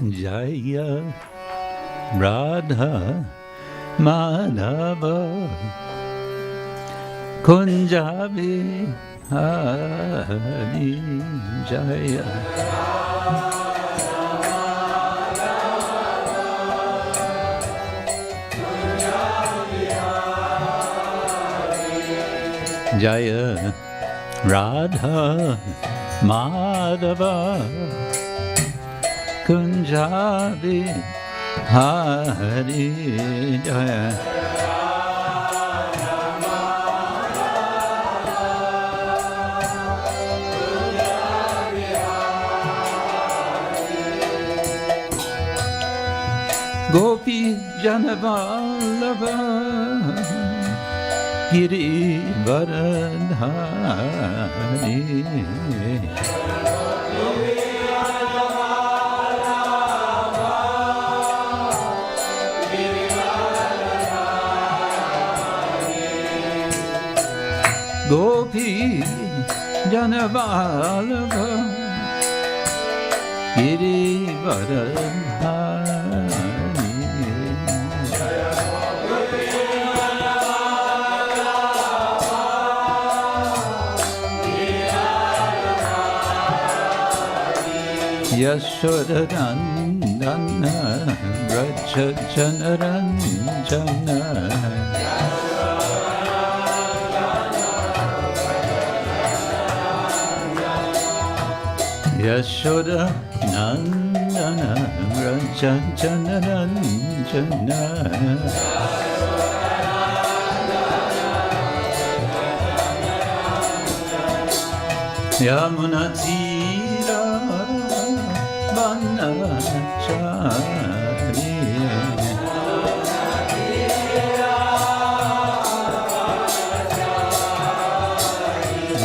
Jaya Radha Madhava Kunjabi Hari Jaya Jaya Radha Madhava Kunjabi Hari Jaya Gopi Janavallabha Giri Varadhari Gopi Janavallabha Giri Varadhari Yashodanandana Rajajanaranjana Yashodanandana Rajajanaranjana Yamunatira Vanachari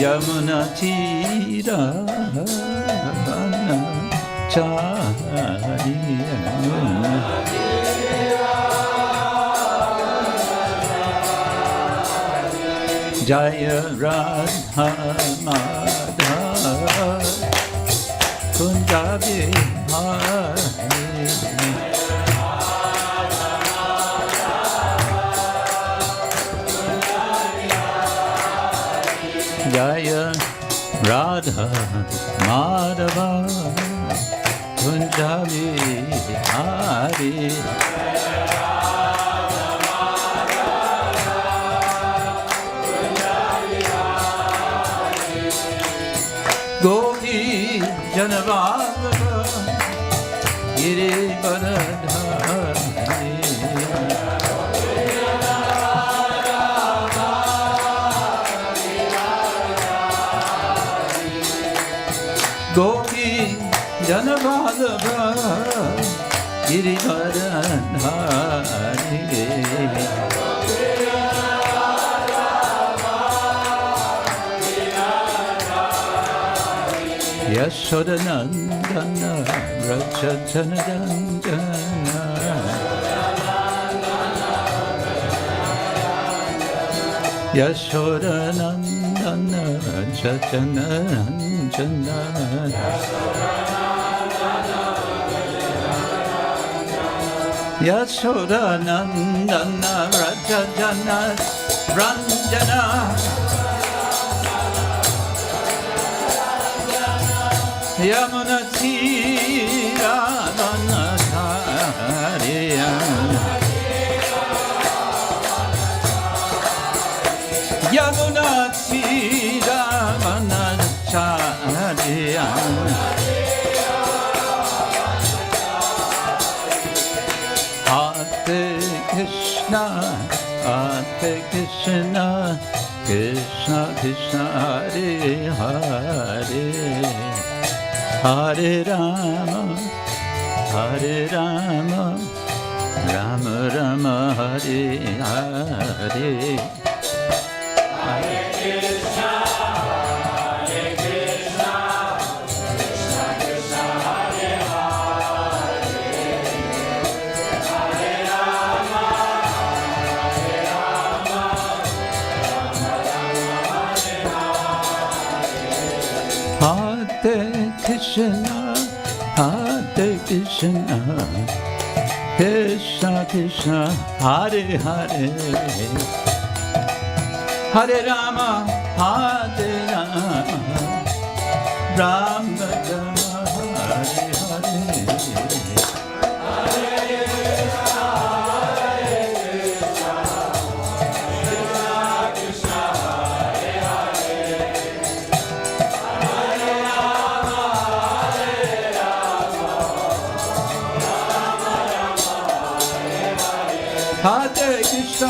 Yamunatira Vanachari Jaya Radha Madhava Kunjabi Hari Jaya Radha Madhava Kunjabi Hari Gopi Janavallabha Giri Varadhari Gopi Janavallabha Giri Varadhari Yashodanandana Rajajanaranjana Yashodanandana Rajajanaranjana Yashodanandana Rajajanaranjana Yamunatira Vanachari Yamunatira Vanachari Hare Krishna Krishna Krishna Hare Hare Hare Rama Rama Rama Hare Hare Hare Krishna Krishna Krishna Hare Hare Hare Rama Rama Hare Hare Krishna Hare Krishna, Krishna Krishna, Hare Hare, Hare Rama, Hare Rama, Rama Rama, Hare Hare. Hare Krishna,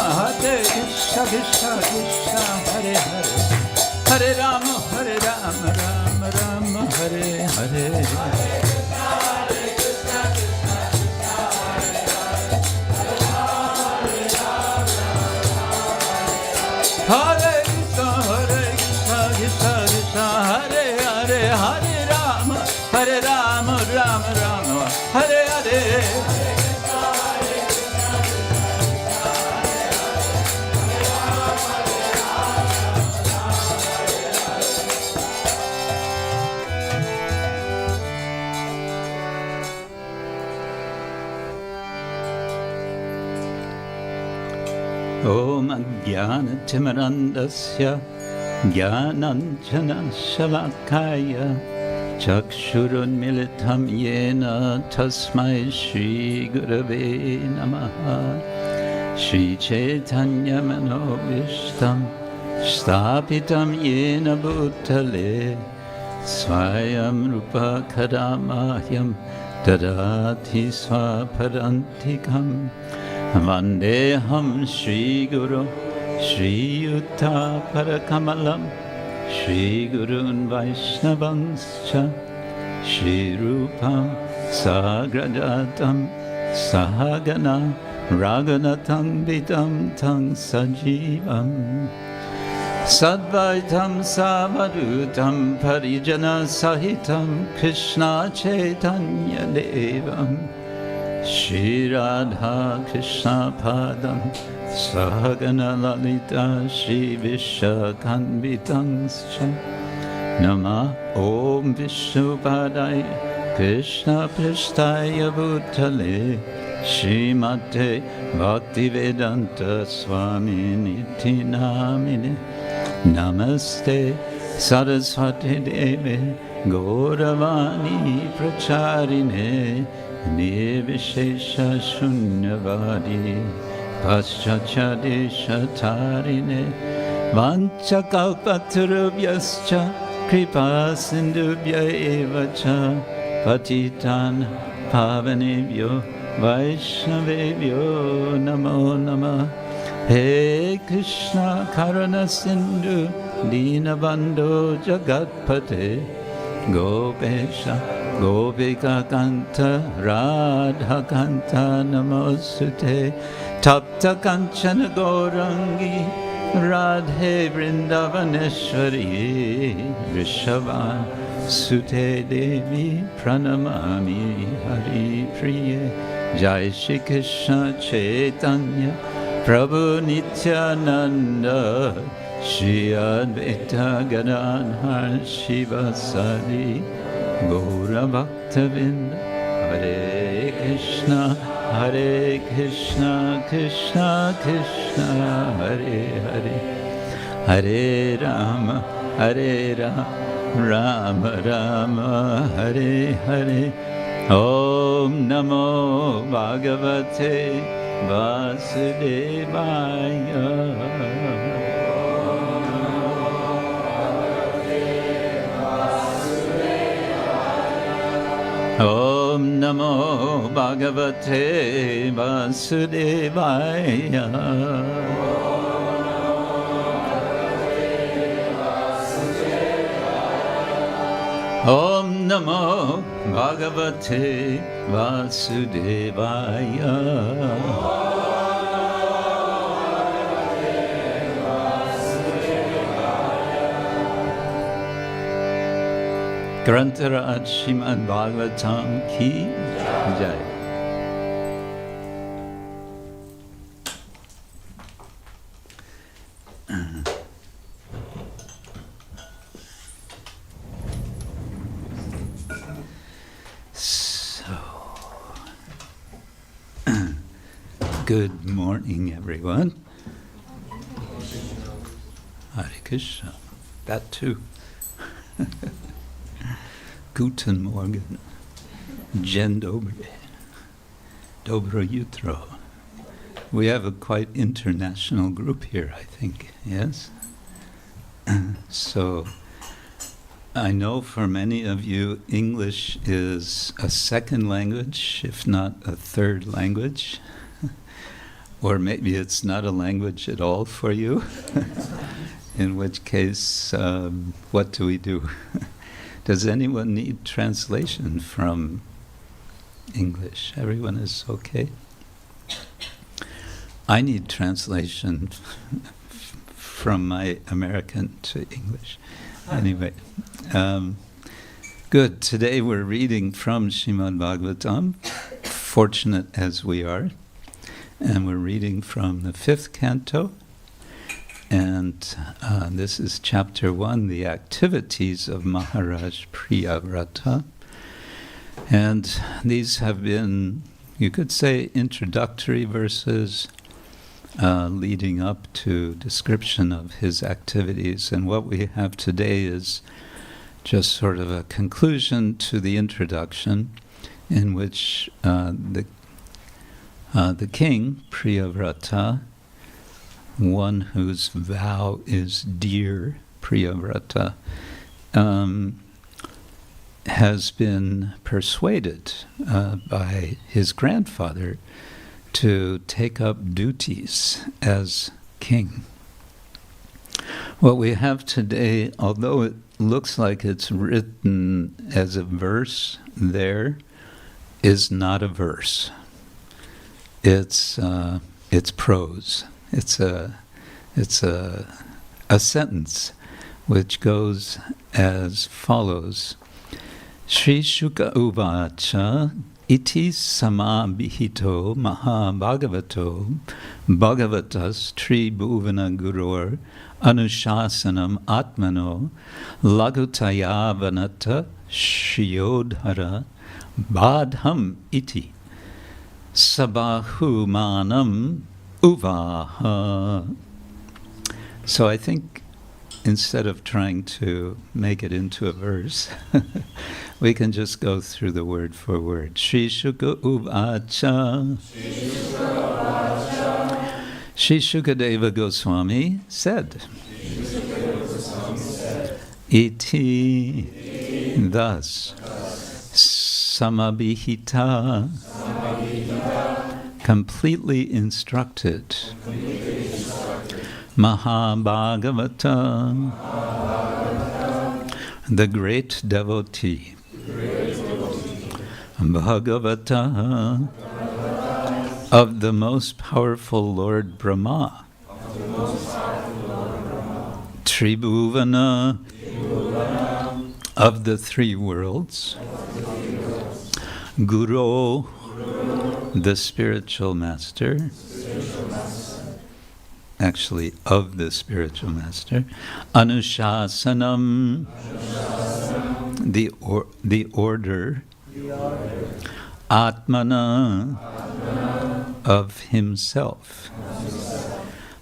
Krishna Krishna, Hare Hare, Hare Rama, Rama Rama, Hare Hare. Hare Krishna, Krishna Krishna, Hare Hare, Hare Rama, Rama Rama, Hare Hare. Om Ajnana-timirandasya Jnananjana Shalakaya Chakshurunmilitam Yena Tasmai Shri Gurave Namaha Shri Chaitanya Manobishtam Stapitam Yena Bhutale Swayam Rupa Kadamahyam Dadati Swaparantikam Vandeham Shri Guru Shri Yuta Parakamalam Shri Gurun Vaishnavanscha Shri Rupam Sagrajatam Sahagana Raghunatam Vidam Tang Sajivam Sadvaitam Savadutam Parijana Sahitam Krishna Chaitanya Devam Shri Radha Krishna Padam Sahagana Lalita Shri Vishakhanvitanscha Nama Om Vishnupadaya Krishna Prasthaya Bhutale Srimate Bhaktivedanta Swami Niti Namine Namaste Saraswati Deve Gauravani Pracharine Nirvishesha Shunyavadi Paschachadesha Tarine Vanchakalpatarubhyascha Kripa Sindhubhya Evacha Patitan Pavanebhyo Vaishnavebhyo Namo Namah He Krishna Karuna Sindhu Dinabandho Jagatpate Gopesha Gopika Kanta Radha Kanta Namosute Tapta Kanchana Gaurangi Radhe Vrindavaneshwari Vrishavan Sute Devi Pranamami Hari Priye Jai Shri Krishna Chaitanya Prabhu Nityananda Shri Advaita Gadadhar Shivasadi Gaura Bhaktavinda Hare Krishna Krishna Krishna Hare Hare Hare Rama Rama Rama Hare Hare Om Namo Bhagavate Vasudevaya Om Namo Bhagavate Vasudevaya Om Namo Bhagavate Vasudevaya Grantaraj Srimad-bhagavatam ki jai. Good morning, everyone. Hare Krishna. That too. Guten Morgen. Dzień dobry. Dobro jutro. We have a quite international group here, I think, yes? So, I know for many of you, English is a second language, if not a third language. Or maybe it's not a language at all for you, in which case, what do we do? Does anyone need translation from English? Everyone is okay? I need translation from my American to English. Anyway, good. Today we're reading from Srimad-bhagavatam, fortunate as we are. And we're reading from the 5th canto, and this is chapter 1, the activities of Maharaj Priyavrata. And these have been, you could say, introductory verses leading up to description of his activities. And what we have today is just sort of a conclusion to the introduction, in which the king, Priyavrata, one whose vow is dear, Priyavrata, has been persuaded by his grandfather to take up duties as king. What we have today, although it looks like it's written as a verse there, is not a verse. It's prose. It's a sentence which goes as follows: śrī-śuka uvāca iti samabhihito mahā-bhāgavato bhagavatas tri-bhuvana-guror anuśāsanam ātmano laghutayāvanata-śirodharo bāḍham iti sabahu-mānam uvāha. So I think instead of trying to make it into a verse, we can just go through the word for word. Śrī-śuka uvāca. Śrī Śukadeva Gosvāmī said, iti, thus, samabhihito, completely instructed, mahā-bhāgavato, the great devotee, bhagavataḥ, of the most powerful Lord Brahmā, tri-bhuvana, of the three worlds, guroḥ, the spiritual master, actually of the spiritual master, anuśāsanam, the order, ātmano, of himself,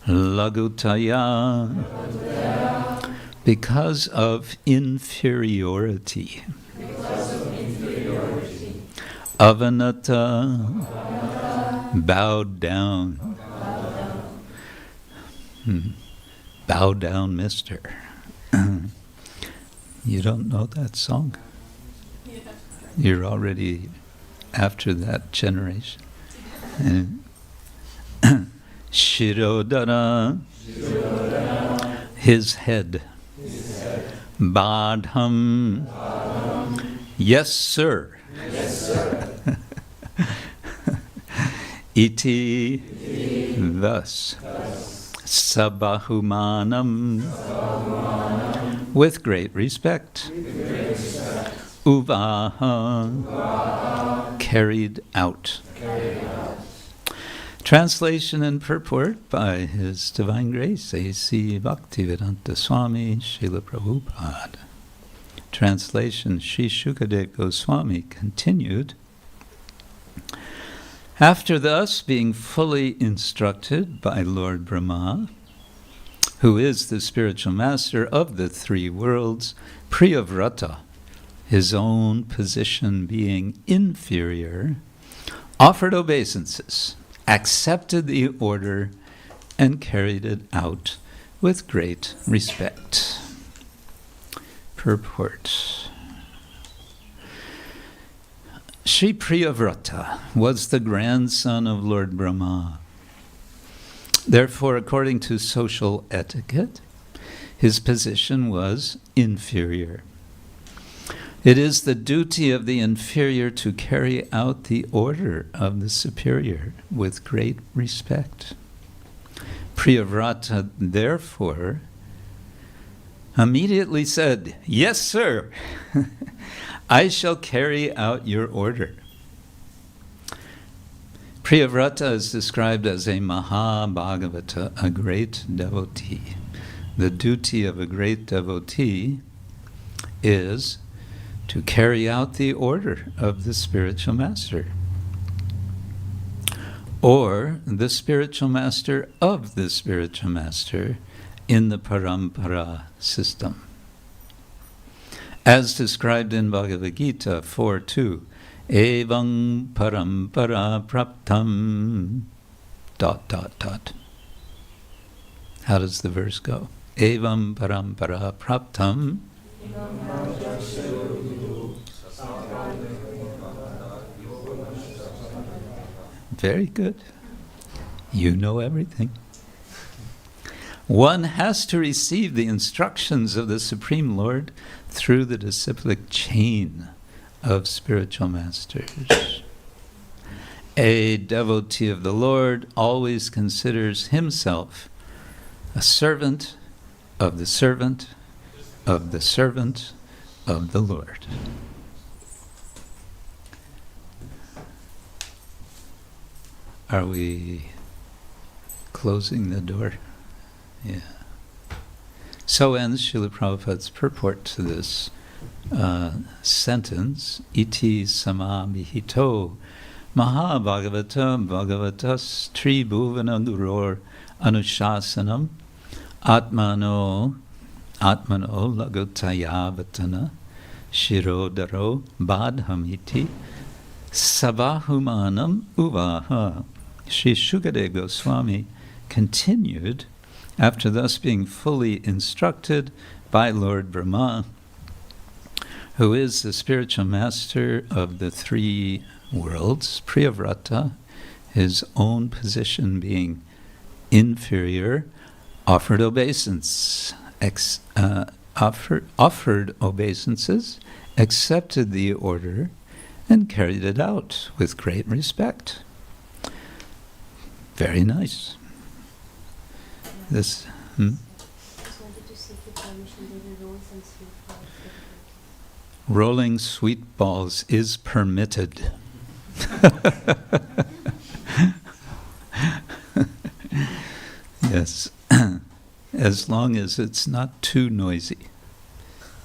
laghutayāvanata, because of inferiority, avanata, bowed down. Bow down, mister. You don't know that song? Yeah. You're already after that generation. Śirodharo, his head. Bāḍham, yes, sir. Iti, thus. Sabahu-mānam, with great respect. Uvāha, carried out. Translation and purport by His Divine Grace, A.C. Bhaktivedanta Swami, Srila Prabhupada. Translation, Śrī Śukadeva Gosvāmī continued. After thus being fully instructed by Lord Brahma, who is the spiritual master of the three worlds, Priyavrata, his own position being inferior, offered obeisances, accepted the order, and carried it out with great respect. Purport. Sri Priyavrata was the grandson of Lord Brahma. Therefore, according to social etiquette, his position was inferior. It is the duty of the inferior to carry out the order of the superior with great respect. Priyavrata, therefore, immediately said, "Yes, sir, I shall carry out your order." Priyavrata is described as a mahā-bhāgavato, a great devotee. The duty of a great devotee is to carry out the order of the spiritual master, or the spiritual master of the spiritual master in the parampara system. As described in Bhagavad Gita 4:2, Evang parampara praptam ... How does the verse go? Evam parampara praptam. Very good. You know everything. One has to receive the instructions of the Supreme Lord through the disciplic chain of spiritual masters. A devotee of the Lord always considers himself a servant of the servant of the servant of the Lord. Are we closing the door? Yeah. So ends Srila Prabhupada's purport to this sentence, iti samabhihito mahā-bhāgavato bhagavatas tri-bhuvana-guror anuśāsanam ātmano laghutayāvanata-śirodharo bāḍham iti sabahu-mānam uvāha. Śrī Śukadeva Gosvāmī continued, after thus being fully instructed by Lord Brahma, who is the spiritual master of the three worlds, Priyavrata, his own position being inferior, offered obeisances, accepted the order, and carried it out with great respect. Very nice. This. I just wanted to see if the permission there were rolls and sweet balls. Rolling sweet balls is permitted. Yes, as long as it's not too noisy.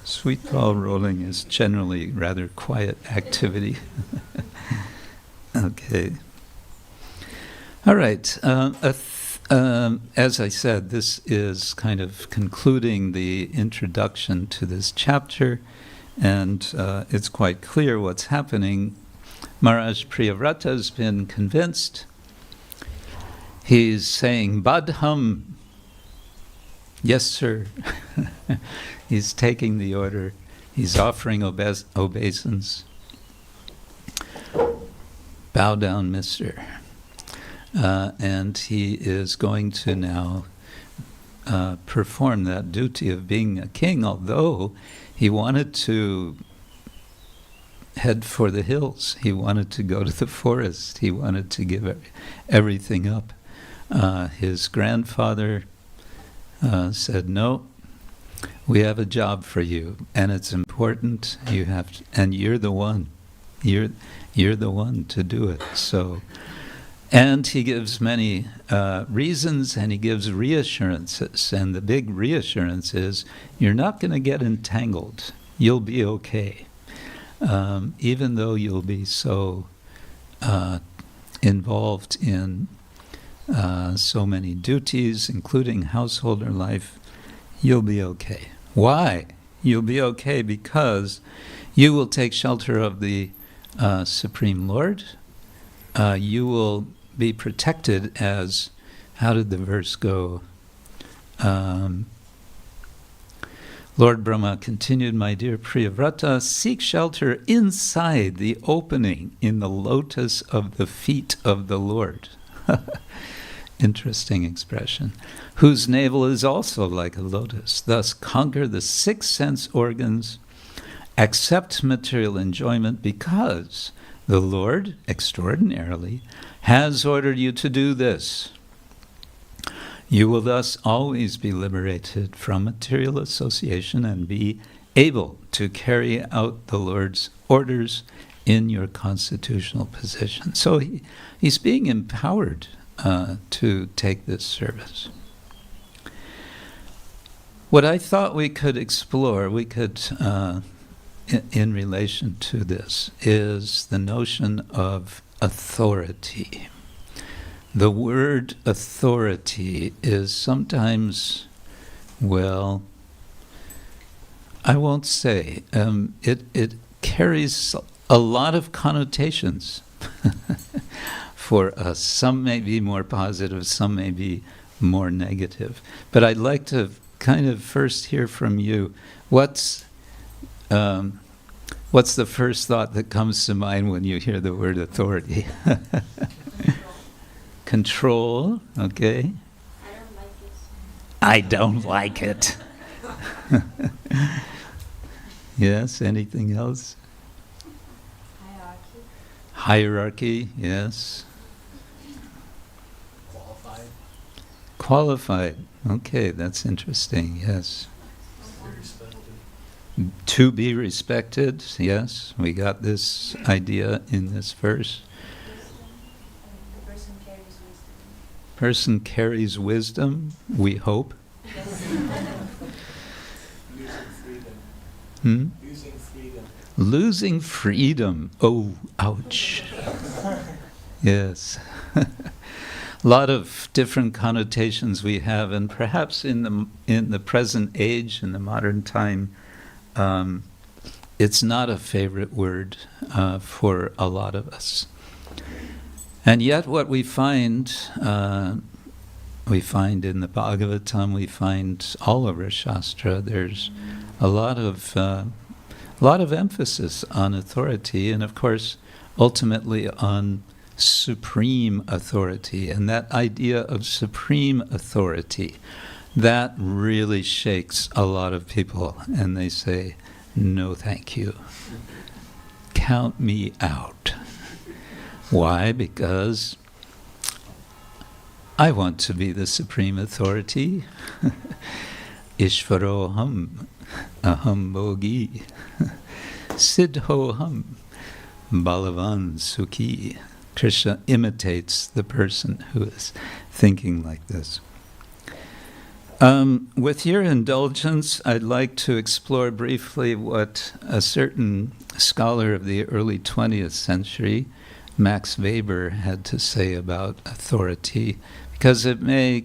Sweet ball rolling is generally rather quiet activity. Okay. All right. As I said, this is kind of concluding the introduction to this chapter, and it's quite clear what's happening. Maharaj Priyavrata has been convinced. He's saying, bāḍham, yes, sir. He's taking the order. He's offering obeisance. Bow down, mister. And he is going to now perform that duty of being a king, although he wanted to head for the hills. He wanted to go to the forest. He wanted to give everything up. His grandfather said, no, we have a job for you, and it's important. You have to, and you're the one. You're the one to do it. So, and he gives many reasons, and he gives reassurances. And the big reassurance is, you're not going to get entangled. You'll be okay. Even though you'll be so involved in so many duties, including householder life, you'll be okay. Why? You'll be okay because you will take shelter of the Supreme Lord. You will be protected as, how did the verse go? Lord Brahma continued, my dear Priyavrata, seek shelter inside the opening in the lotus of the feet of the Lord. Interesting expression. Whose navel is also like a lotus. Thus conquer the 6 sense organs, accept material enjoyment because the Lord, extraordinarily, has ordered you to do this. You will thus always be liberated from material association and be able to carry out the Lord's orders in your constitutional position. So he's being empowered to take this service. What I thought we could explore, in relation to this, is the notion of authority. The word authority is sometimes, well, I won't say. It carries a lot of connotations for us. Some may be more positive, some may be more negative. But I'd like to kind of first hear from you. What's the first thought that comes to mind when you hear the word authority? Control, okay. I don't like it. Yes, anything else? Hierarchy, yes. Qualified, okay, that's interesting, yes. To be respected, yes, we got this idea in this verse. Person carries wisdom, we hope. Losing freedom. Losing freedom. Oh, ouch. Yes. A lot of different connotations we have, and perhaps in the present age, in the modern time, it's not a favorite word for a lot of us. And yet what we find in the Bhagavatam, we find all over Shastra, there's a lot of emphasis on authority, and of course, ultimately on supreme authority. And that idea of supreme authority, that really shakes a lot of people, and they say, no thank you. Count me out. Why? Because I want to be the supreme authority. Ishvaroham, aham bogi, siddhoham, balavan sukhi. Krishna imitates the person who is thinking like this. With your indulgence, I'd like to explore briefly what a certain scholar of the early 20th century, Max Weber, had to say about authority, because it may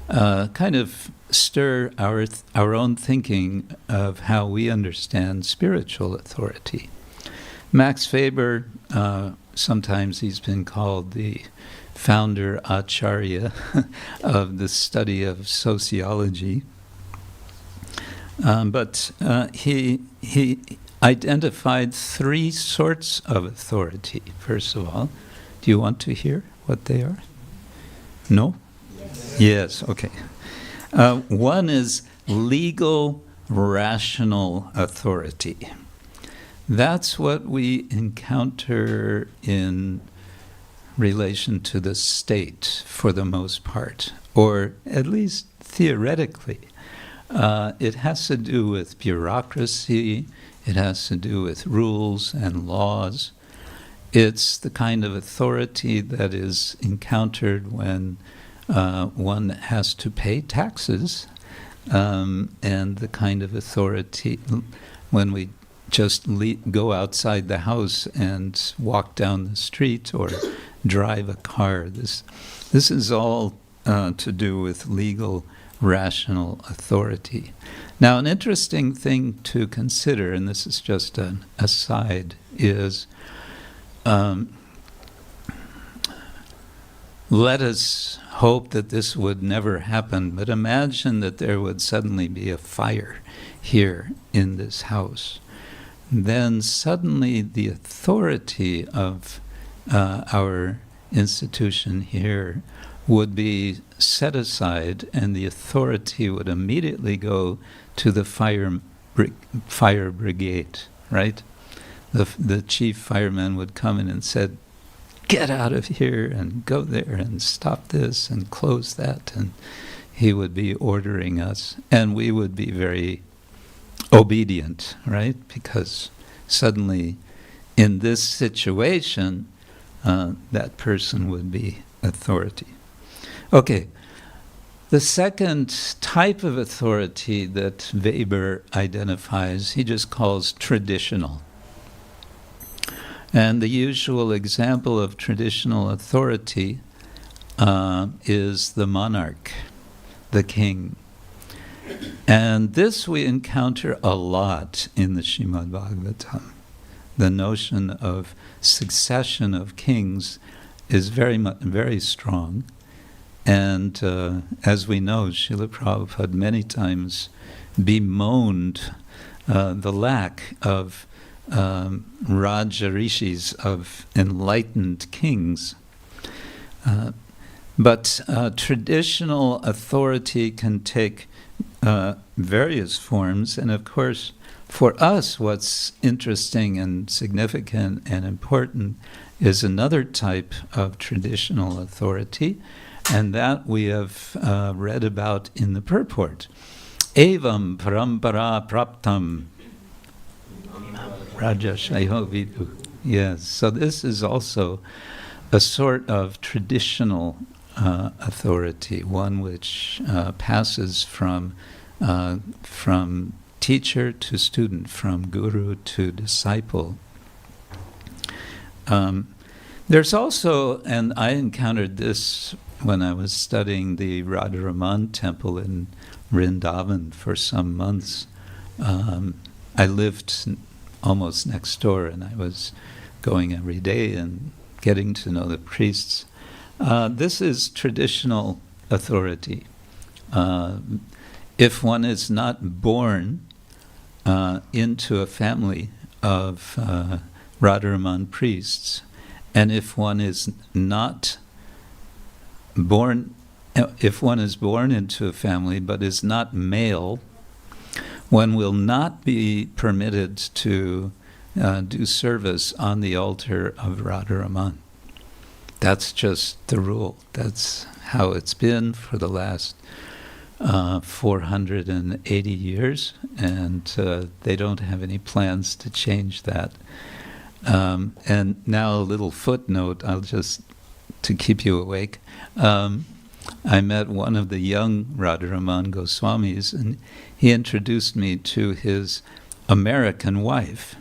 kind of stir our own thinking of how we understand spiritual authority. Max Weber, sometimes he's been called the founder acharya of the study of sociology, but he identified 3 sorts of authority. First of all, do you want to hear what they are? No? Yes, okay. One is legal, rational authority. That's what we encounter in relation to the state for the most part, or at least theoretically. It has to do with bureaucracy, it has to do with rules and laws. It's the kind of authority that is encountered when one has to pay taxes, and the kind of authority when we just go outside the house and walk down the street or drive a car. This is all to do with legal, rational authority. Now, an interesting thing to consider, and this is just an aside, is let us hope that this would never happen, but imagine that there would suddenly be a fire here in this house. Then suddenly the authority of our institution here would be set aside, and the authority would immediately go to the fire brigade, right? The chief fireman would come in and said, "Get out of here and go there and stop this and close that," and he would be ordering us, and we would be very obedient, right? Because suddenly in this situation, that person would be authority. Okay, the second type of authority that Weber identifies, he just calls traditional. And the usual example of traditional authority is the monarch, the king. And this we encounter a lot in the Srimad-bhagavatam. The notion of succession of kings is very strong. And as we know, Srila Prabhupada many times bemoaned the lack of Raja Rishis, of enlightened kings. But traditional authority can take various forms, and of course, for us, what's interesting and significant and important is another type of traditional authority, and that we have read about in the purport. Evam parampara praptam Rajashayo vidu. Yes, so this is also a sort of traditional authority, one which passes from teacher to student, from guru to disciple. There's also, and I encountered this when I was studying the Radharaman temple in Vrindavan for some months. I lived almost next door, and I was going every day and getting to know the priests. This is traditional authority. If one is not born into a family of Radharaman priests, and if one is born into a family but is not male, one will not be permitted to do service on the altar of Radharaman. That's just the rule. That's how it's been for the last 480 years, and they don't have any plans to change that. And now a little footnote, to keep you awake. I met one of the young Radharaman Goswamis, and he introduced me to his American wife.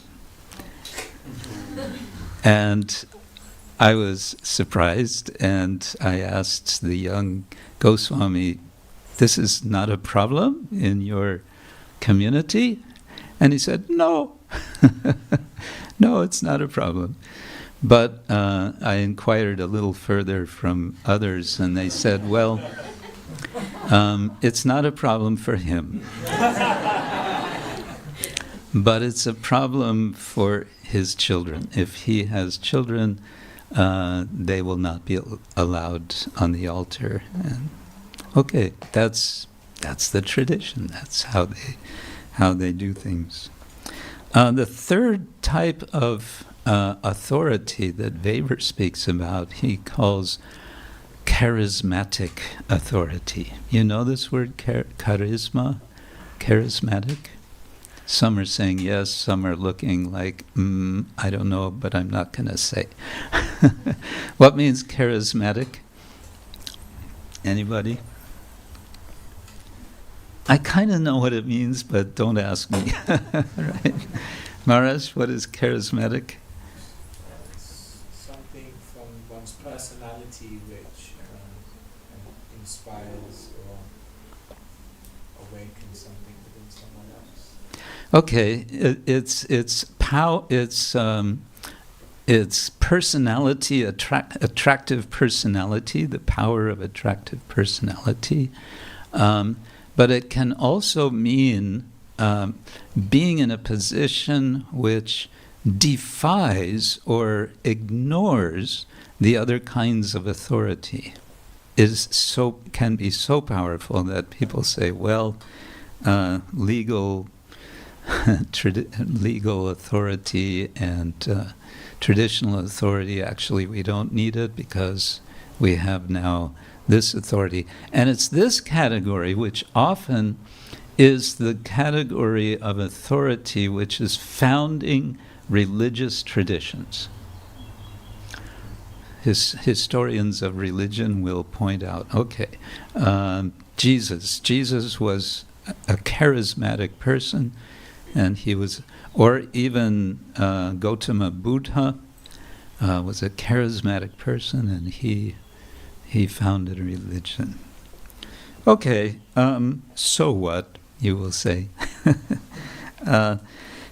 And I was surprised, and I asked the young Goswami, "This is not a problem in your community?" And he said, "No, no, it's not a problem." But I inquired a little further from others, and they said, well, it's not a problem for him. But it's a problem for his children. If he has children, they will not be allowed on the altar. And okay, that's the tradition. That's how they do things. The third type of authority that Weber speaks about, he calls charismatic authority. You know this word, charisma? Charismatic? Some are saying yes, some are looking like, I don't know, but I'm not going to say. What means charismatic? Anybody? I kind of know what it means, but don't ask me. Right? Maharaj, what is charismatic? It's something from one one's personality which inspires or awakens something within someone else? Okay, it's personality, attractive personality, the power of attractive personality. But it can also mean being in a position which defies or ignores the other kinds of authority. Can be so powerful that people say, well, legal authority and traditional authority, actually we don't need it because we have now this authority. And it's this category which often is the category of authority which is founding religious traditions. Historians of religion will point out, okay, Jesus was a charismatic person, and he was, or even Gautama Buddha was a charismatic person, and he founded a religion. Okay, so what, you will say.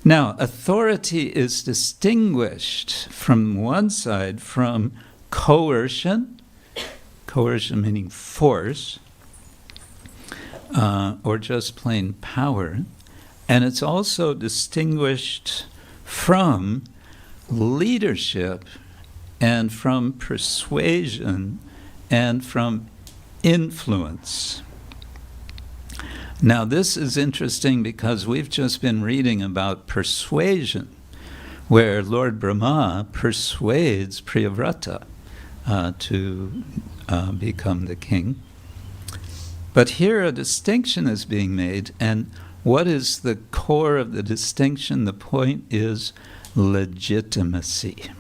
Now, authority is distinguished from one side from coercion meaning force, or just plain power, and it's also distinguished from leadership and from persuasion and from influence. Now this is interesting because we've just been reading about persuasion, where Lord Brahma persuades Priyavrata to become the king. But here a distinction is being made, and what is the core of the distinction? The point is legitimacy.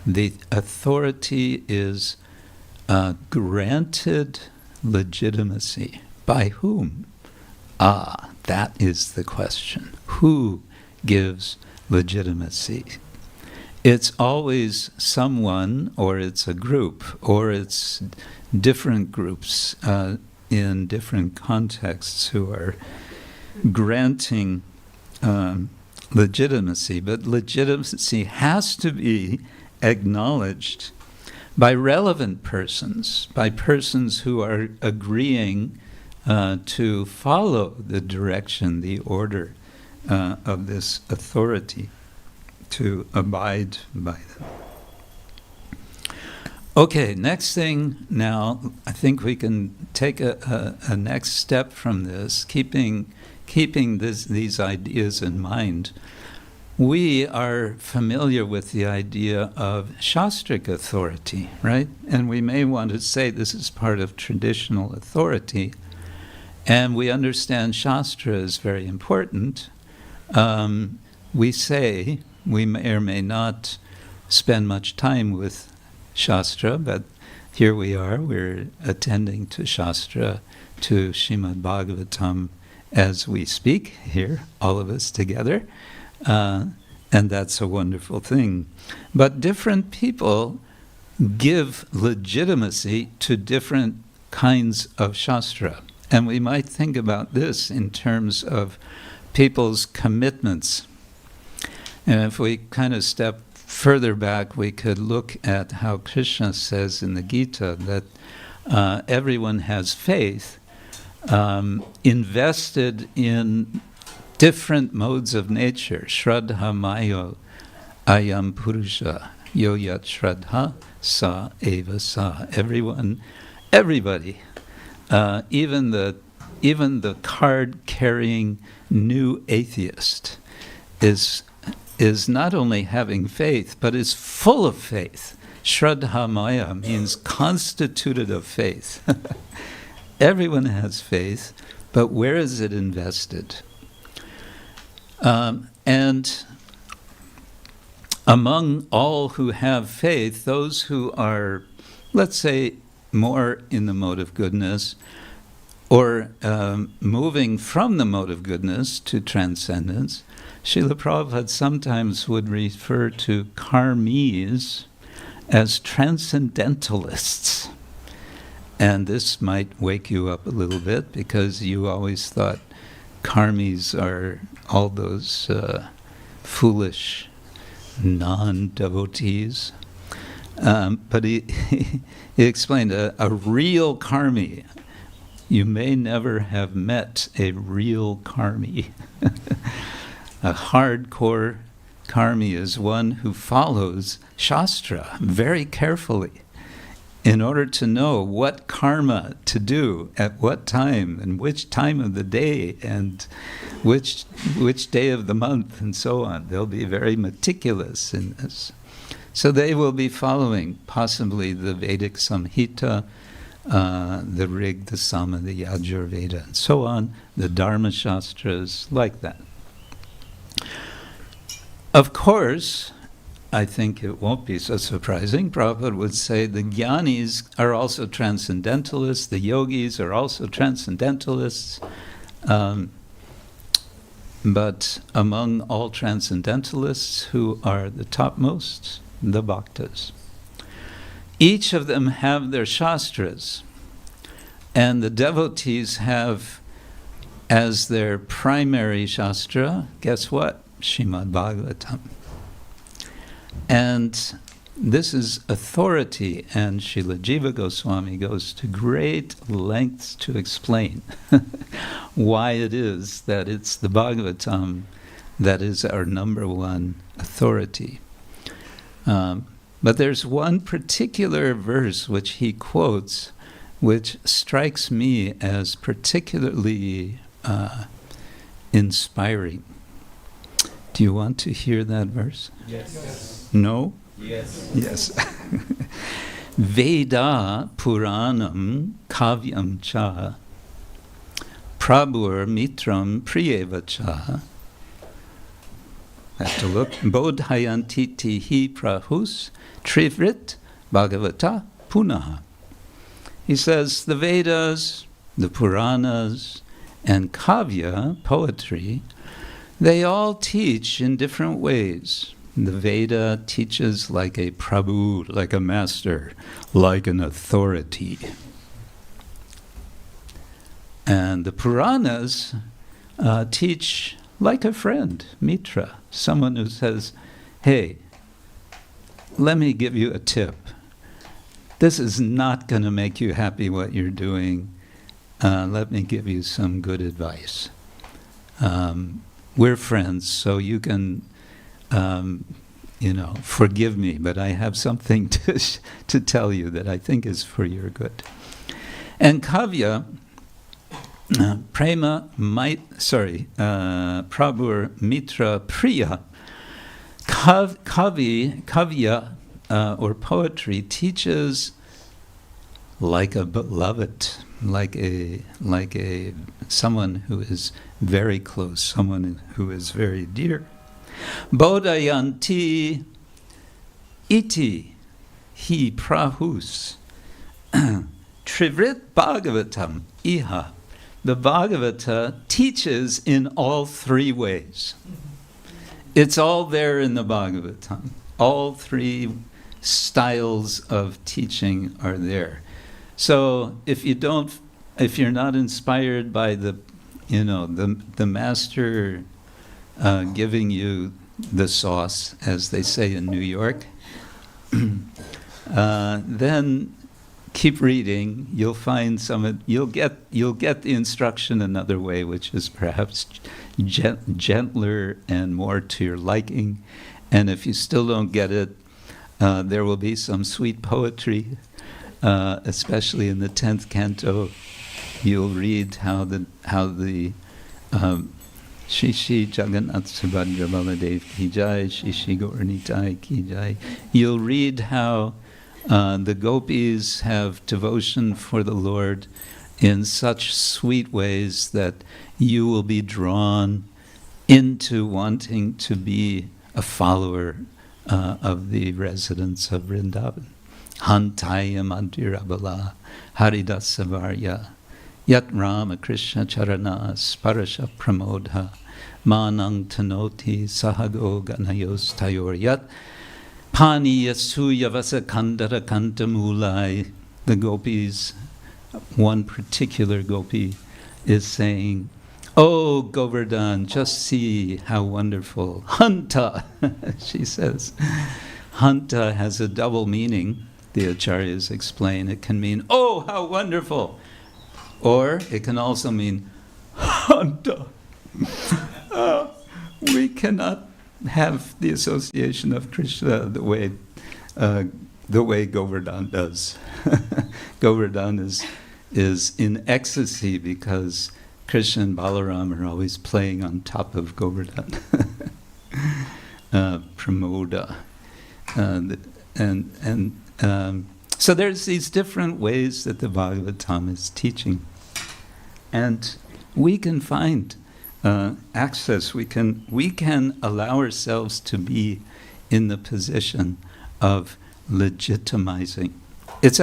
The authority is granted legitimacy. By whom? That is the question. Who gives legitimacy? It's always someone, or it's a group, or it's different groups in different contexts who are granting legitimacy. But legitimacy has to be acknowledged by relevant persons, by persons who are agreeing to follow the direction, the order of this authority, to abide by them. Okay, next thing now, I think we can take a next step from this, keeping these ideas in mind. We are familiar with the idea of shastric authority, right? And we may want to say this is part of traditional authority, and we understand Shastra is very important. We say, we may or may not spend much time with Shastra, but here we are, we're attending to Shastra, to Srimad-bhagavatam as we speak here, all of us together, and that's a wonderful thing. But different people give legitimacy to different kinds of Shastra, and we might think about this in terms of people's commitments. And if we kind of step further back, we could look at how Krishna says in the Gita that everyone has faith invested in different modes of nature. Shraddha mayo ayam purusha yo yat shraddha sa eva sa. Everybody, even the card-carrying new atheist is not only having faith, but is full of faith. Shraddha maya means constituted of faith. Everyone has faith, but where is it invested? And among all who have faith, those who are, let's say, more in the mode of goodness, or moving from the mode of goodness to transcendence, Srila Prabhupada sometimes would refer to karmis as transcendentalists. And this might wake you up a little bit because you always thought karmis are all those foolish non-devotees. But he explained a real karmi. You may never have met a real karmi. A hardcore karmi is one who follows Shastra very carefully in order to know what karma to do at what time and which time of the day and which day of the month and so on. They'll be very meticulous in this. So they will be following possibly the Vedic Samhita, the Rig, the Sama, the Yajurveda, and so on, the Dharma Shastras, like that. Of course, I think it won't be so surprising. Prabhupada would say the jnanis are also transcendentalists, the yogis are also transcendentalists, but among all transcendentalists, who are the topmost? The bhaktas. Each of them have their shastras, and the devotees have as their primary shastra, guess what? Srimad-bhagavatam. And this is authority, and Srila Jiva Goswami goes to great lengths to explain why it is that it's the Bhagavatam that is our number one authority. But there's one particular verse which he quotes, which strikes me as particularly inspiring. Do you want to hear that verse? Yes. No? Yes. Yes. Veda Puranam Kavyam Cha Prabhur Mitram Priyeva Cha. I have to look. Bodhayantiti hi prahus trivrit bhagavata punaha. He says the Vedas, the Puranas, and Kavya, poetry, they all teach in different ways. The Veda teaches like a Prabhu, like a master, like an authority. And the Puranas teach like a friend, Mitra, someone who says, hey, let me give you a tip. This is not going to make you happy what you're doing. Let me give you some good advice. We're friends, so you can, forgive me, but I have something to tell you that I think is for your good. And Kavya, Prabhur Mitra Priya, Kavya, or poetry teaches like a beloved, like a someone who is very close, someone who is very dear. Bodhayanti iti hi prahus trivrit bhagavatam iha. The Bhagavata teaches in all three ways. It's all there in the Bhagavatam. All three styles of teaching are there. So if you're not inspired by the master giving you the sauce, as they say in New York, then keep reading. You'll find you'll get the instruction another way, which is perhaps gentler and more to your liking. And if you still don't get it, there will be some sweet poetry, especially in the 10th canto. You'll read how the Shri Jagannath Subhadra Baladev ki jai, Shri Gauranitai ki jai. You'll read how the gopis have devotion for the Lord in such sweet ways that you will be drawn into wanting to be a follower of the residents of Vrindavan. Hantaya Mandirabala Haridasa Varya Yat Rama Krishna Charana Sparasha Pramodha Manang Tanoti Sahago Ganayos Tayor Yat Pani yasuya vasakandara kantamulai. The gopis, one particular gopi is saying, "Oh, Govardhan, just see how wonderful." Hanta, she says. Hanta has a double meaning, the acharyas explain. It can mean, "Oh, how wonderful," or it can also mean, "Hanta." We cannot have the association of Krishna the way Govardhan does. Govardhan is in ecstasy because Krishna and Balaram are always playing on top of Govardhan. Pramoda. So there's these different ways that the Bhagavatam is teaching. And we can find access. We can allow ourselves to be in the position of legitimizing. It's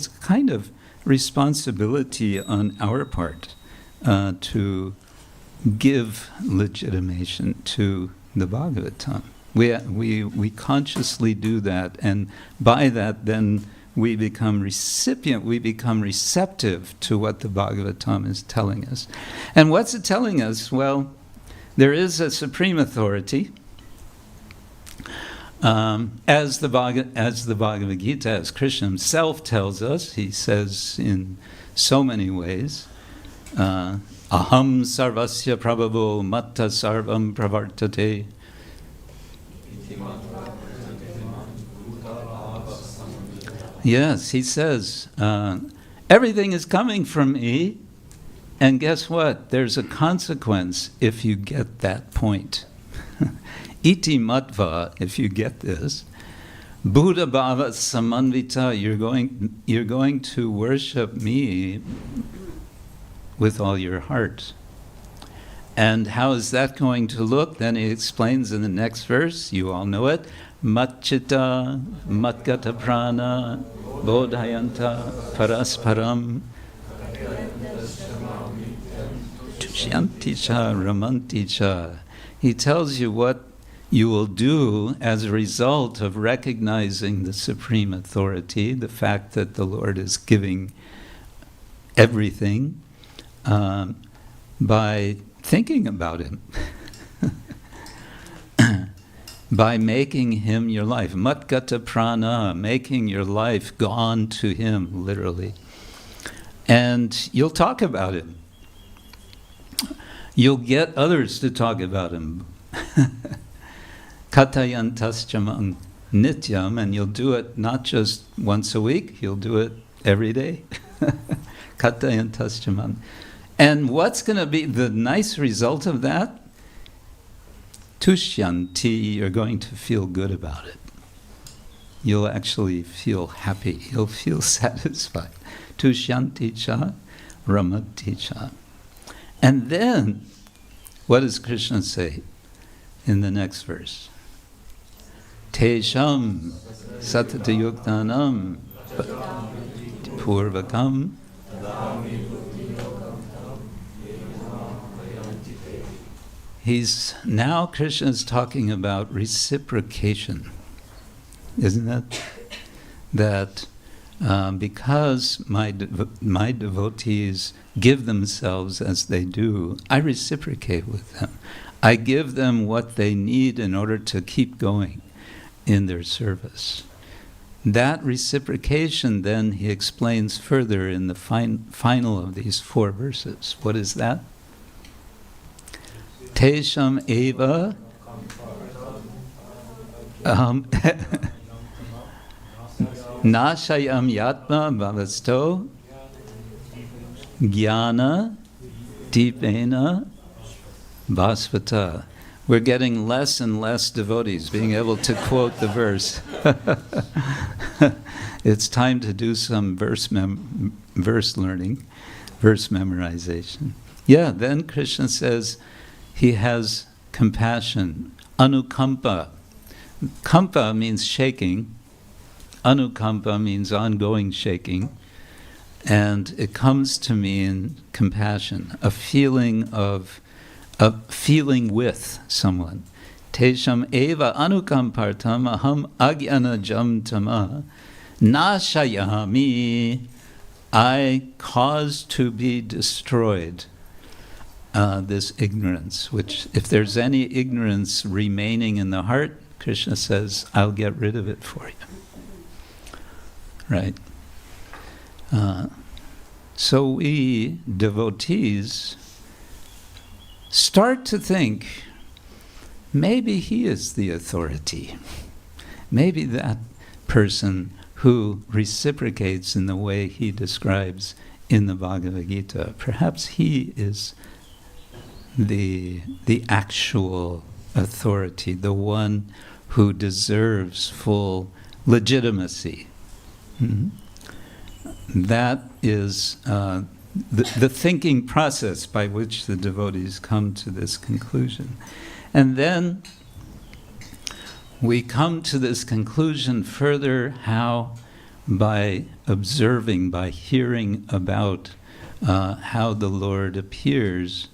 kind of responsibility on our part to give legitimation to the Bhagavatam. We consciously do that, and by that then we become receptive to what the Bhagavatam is telling us. And what's it telling us? Well, there is a supreme authority. As the Bhagavad Gita, as Krishna himself tells us, he says in so many ways, Aham sarvasya prabhavo matta sarvam pravartate. Yes, he says, everything is coming from me, and guess what? There's a consequence if you get that point. Iti matva, if you get this, Buddha bhava samanvita, you're going to worship me with all your heart. And how is that going to look? Then he explains in the next verse, you all know it, Matchita, Matgata Prana, Bodhayanta, Parasparam, Tushyanticha, Ramanticha. He tells you what you will do as a result of recognizing the supreme authority, the fact that the Lord is giving everything, by thinking about him. By making him your life. Matgata prana, making your life gone to him, literally. And you'll talk about him. You'll get others to talk about him. Katayantaschamang nityam, and you'll do it not just once a week, you'll do it every day. Katayantaschamang. And what's going to be the nice result of that? Tushyanti, you're going to feel good about it. You'll actually feel happy. You'll feel satisfied. Tushyanti cha, ramati cha. And then, what does Krishna say in the next verse? Tesham satatayuktanam purvakam. Now Krishna is talking about reciprocation, isn't it? That because my devotees give themselves as they do, I reciprocate with them. I give them what they need in order to keep going in their service. That reciprocation, then, he explains further in the final of these 4 verses. What is that? Tesham eva nashayam yatma bhavasto jnana dipena bhasvata. We're getting less and less devotees being able to quote the verse. It's time to do some verse learning, verse memorization. Yeah, then Krishna says he has compassion. Anukampa. Kampa means shaking. Anukampa means ongoing shaking. And it comes to mean compassion, a feeling with someone. tesham eva anukampartam aham agyanajam tama nashayami. I cause to be destroyed this ignorance, which if there's any ignorance remaining in the heart, Krishna says, I'll get rid of it for you. Right? So we, devotees, start to think, maybe he is the authority. Maybe that person who reciprocates in the way he describes in the Bhagavad Gita, perhaps he is the actual authority, the one who deserves full legitimacy. That is the thinking process by which the devotees come to this conclusion. And then we come to this conclusion further, how? By observing, by hearing about how the Lord appears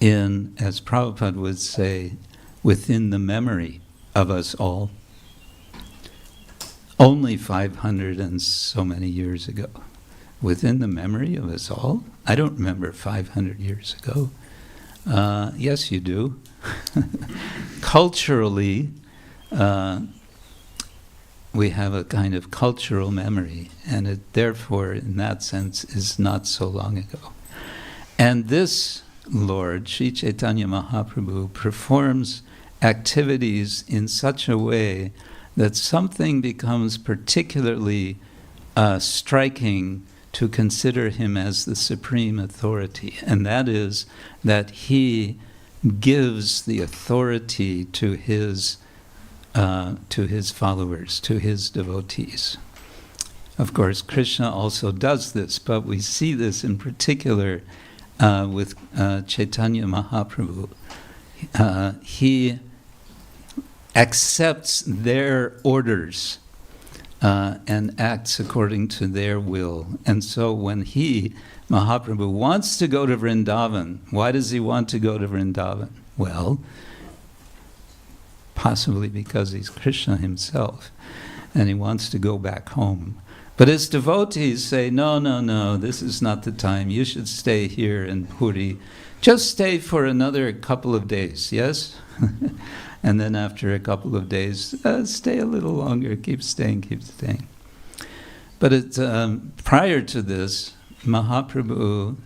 in, as Prabhupada would say, within the memory of us all. Only 500 and so many years ago. Within the memory of us all? I don't remember 500 years ago. Yes, you do. Culturally, we have a kind of cultural memory, and it therefore, in that sense, is not so long ago. And this Lord, Sri Chaitanya Mahaprabhu, performs activities in such a way that something becomes particularly striking to consider him as the supreme authority, and that is that he gives the authority to his followers, to his devotees. Of course, Krishna also does this, but we see this in particular with Chaitanya Mahaprabhu. He accepts their orders and acts according to their will. And so when Mahaprabhu, wants to go to Vrindavan, why does he want to go to Vrindavan? Well, possibly because he's Krishna himself, and he wants to go back home. But his devotees say, no, this is not the time. You should stay here in Puri. Just stay for another couple of days, yes? And then after a couple of days, stay a little longer, keep staying. But prior to this, Mahaprabhu,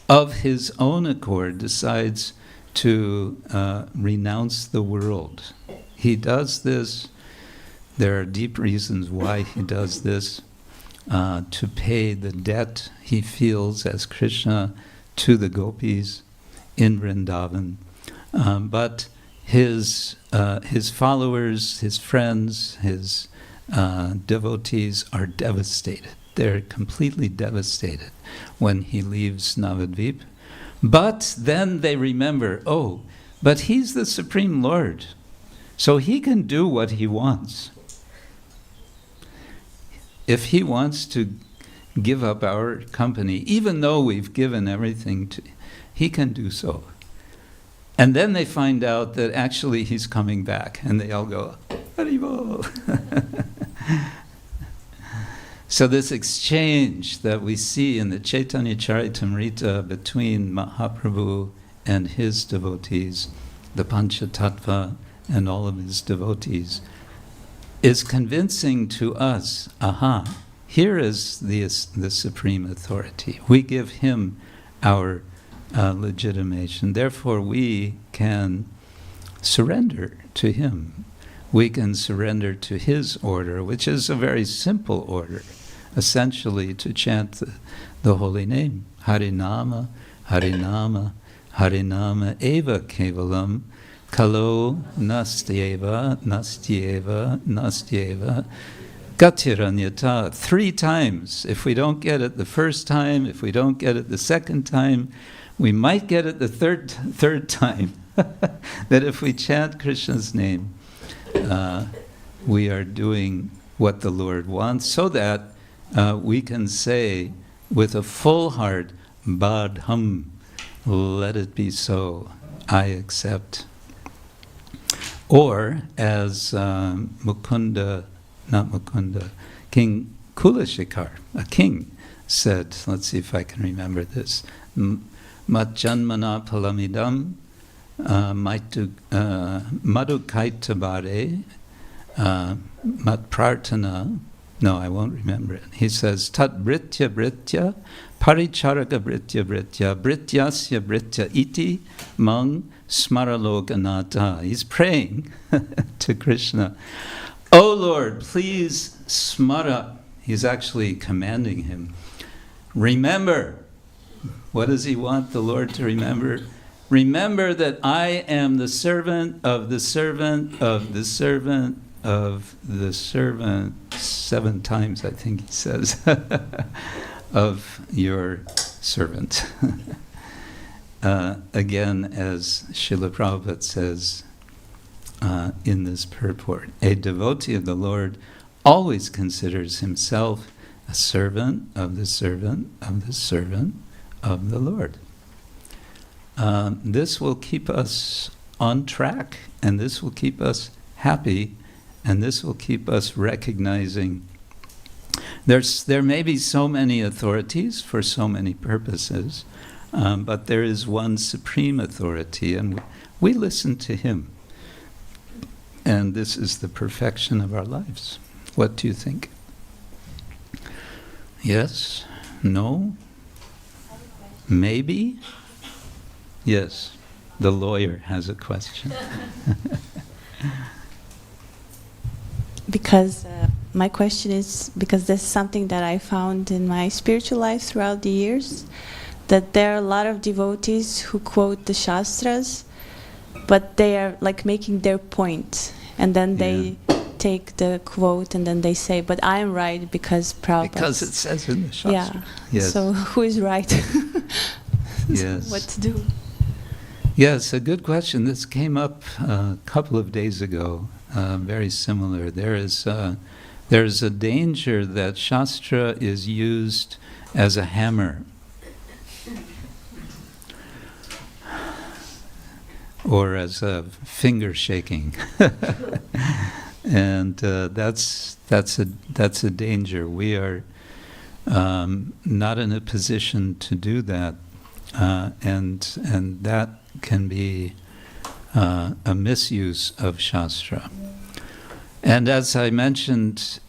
of his own accord, decides to renounce the world. He does this. There are deep reasons why he does this, to pay the debt he feels as Krishna to the gopis in Vrindavan. But his followers, his friends, his devotees are devastated. They're completely devastated when he leaves Navadvip. But then they remember, but he's the Supreme Lord, so he can do what he wants. If he wants to give up our company, even though we've given everything to, he can do so. And then they find out that actually he's coming back, and they all go, Haribol. So this exchange that we see in the Chaitanya Charitamrita between Mahaprabhu and his devotees, the Panchatattva and all of his devotees, is convincing to us, here is the supreme authority. We give him our legitimation. Therefore, we can surrender to him. We can surrender to his order, which is a very simple order, essentially to chant the holy name. Harinama, Harinama, Harinama eva kevalam, kalo nastyeva, nastyeva, nastyeva, gatiranyata. 3 times. If we don't get it the first time, if we don't get it the second time, we might get it the third time. That if we chant Krishna's name, we are doing what the Lord wants, so that we can say with a full heart, bāḍham, let it be so, I accept. Or as King Kulashikar, a king, said, let's see if I can remember this, Matjanmana palamidam madhukaitabare matprartana. No, I won't remember it. He says, Tat britya britya, paricharaka britya britya, brityasya britya iti mang smaralokanata. He's praying to Krishna. Oh Lord, please smara. He's actually commanding him. Remember. What does he want the Lord to remember? Remember that I am the servant of the servant of the servant of the servant, 7 times I think he says, of your servant. Again, as Srila Prabhupada says in this purport, a devotee of the Lord always considers himself a servant of the servant of the servant of the Lord. This will keep us on track, and this will keep us happy, and this will keep us recognizing there may be so many authorities for so many purposes, but there is one supreme authority, and we listen to him. And this is the perfection of our lives. What do you think? Yes? No? Maybe? Yes. The lawyer has a question. Because my question is, because this is something that I found in my spiritual life throughout the years, that there are a lot of devotees who quote the Shastras, but they are like making their point, and then they take the quote and then they say, but I am right because Prabhupada. Because it says in the Shastra. Yeah. Yes. So who is right? Yes. What to do? Yes, a good question. This came up a couple of days ago. Very similar. There's a danger that Shastra is used as a hammer, or as a finger shaking, and that's a danger. We are not in a position to do that, and that can be a misuse of Shastra. And as I mentioned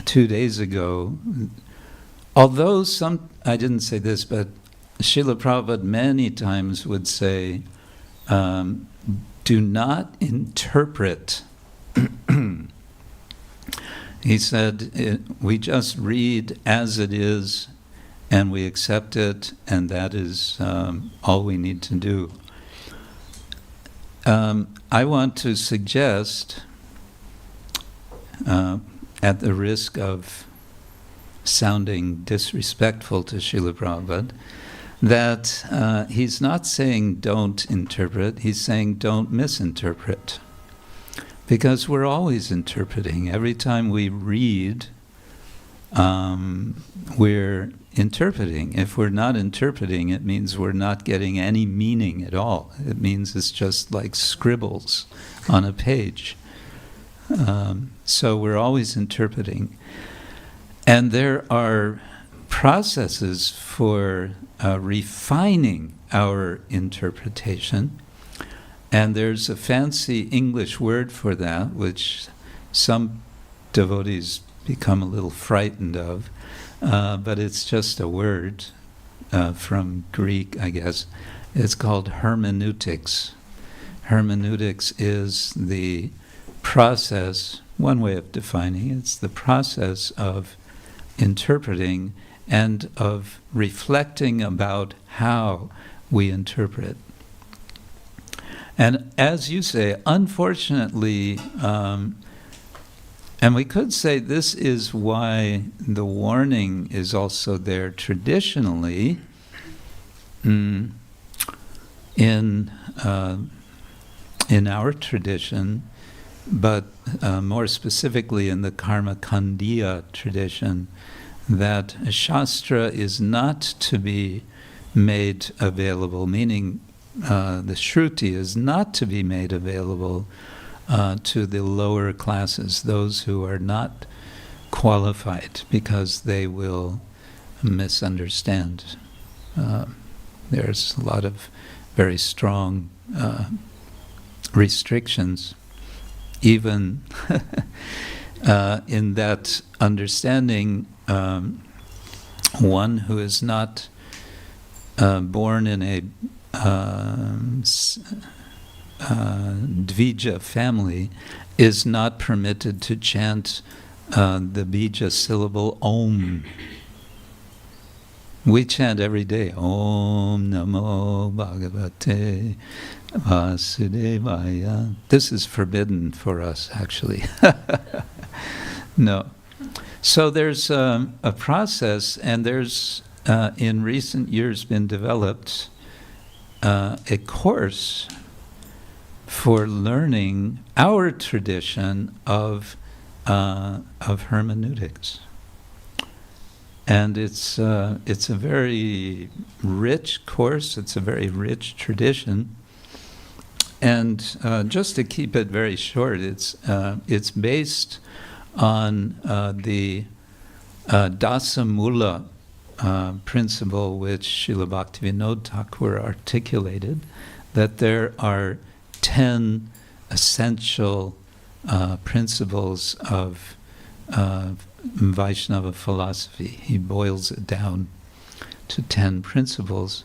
2 days ago, although I didn't say this, but Srila Prabhupada many times would say, do not interpret. He said, we just read as it is, and we accept it, and that is all we need to do. I want to suggest, at the risk of sounding disrespectful to Srila Prabhupada, that he's not saying don't interpret, he's saying don't misinterpret. Because we're always interpreting. Every time we read, we're interpreting. If we're not interpreting, it means we're not getting any meaning at all. It means it's just like scribbles on a page. So we're always interpreting. And there are processes for refining our interpretation. And there's a fancy English word for that, which some devotees become a little frightened of. But it's just a word from Greek, I guess. It's called hermeneutics. Hermeneutics is the process, one way of defining it, it's the process of interpreting and of reflecting about how we interpret. And as you say, unfortunately, and we could say this is why the warning is also there traditionally in our tradition, but more specifically in the Karma-kandiya tradition, that Shastra is not to be made available, meaning the Shruti is not to be made available to the lower classes, those who are not qualified, because they will misunderstand. There's a lot of very strong restrictions, even in that understanding. One who is not born in a dvija family is not permitted to chant the bija syllable Om. We chant every day, Om Namo Bhagavate Vasudevaya. This is forbidden for us, actually. No. So there's a process, and there's, in recent years, been developed a course for learning our tradition of hermeneutics. And it's a very rich course. It's a very rich tradition. And just to keep it very short, it's based on the Dasamula principle, which Srila Bhaktivinoda Thakur articulated, that there are 10 essential principles of Vaishnava philosophy. He boils it down to 10 principles.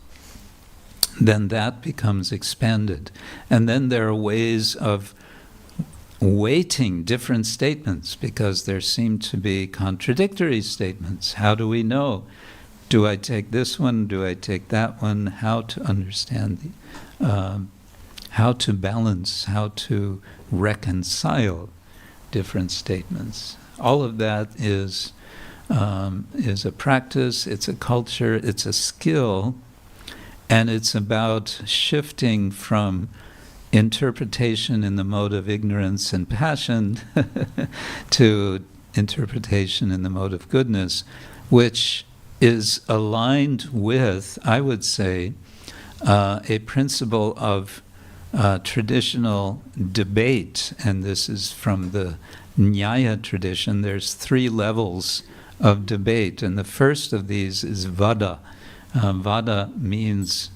Then that becomes expanded. And then there are ways of weighting different statements, because there seem to be contradictory statements. How do we know? Do I take this one? Do I take that one? How to understand how to balance, how to reconcile different statements. All of that is a practice, it's a culture, it's a skill, and it's about shifting from interpretation in the mode of ignorance and passion to interpretation in the mode of goodness, which is aligned with, I would say, a principle of traditional debate. And this is from the Nyaya tradition. There's 3 levels of debate, and the first of these is vada. Vada means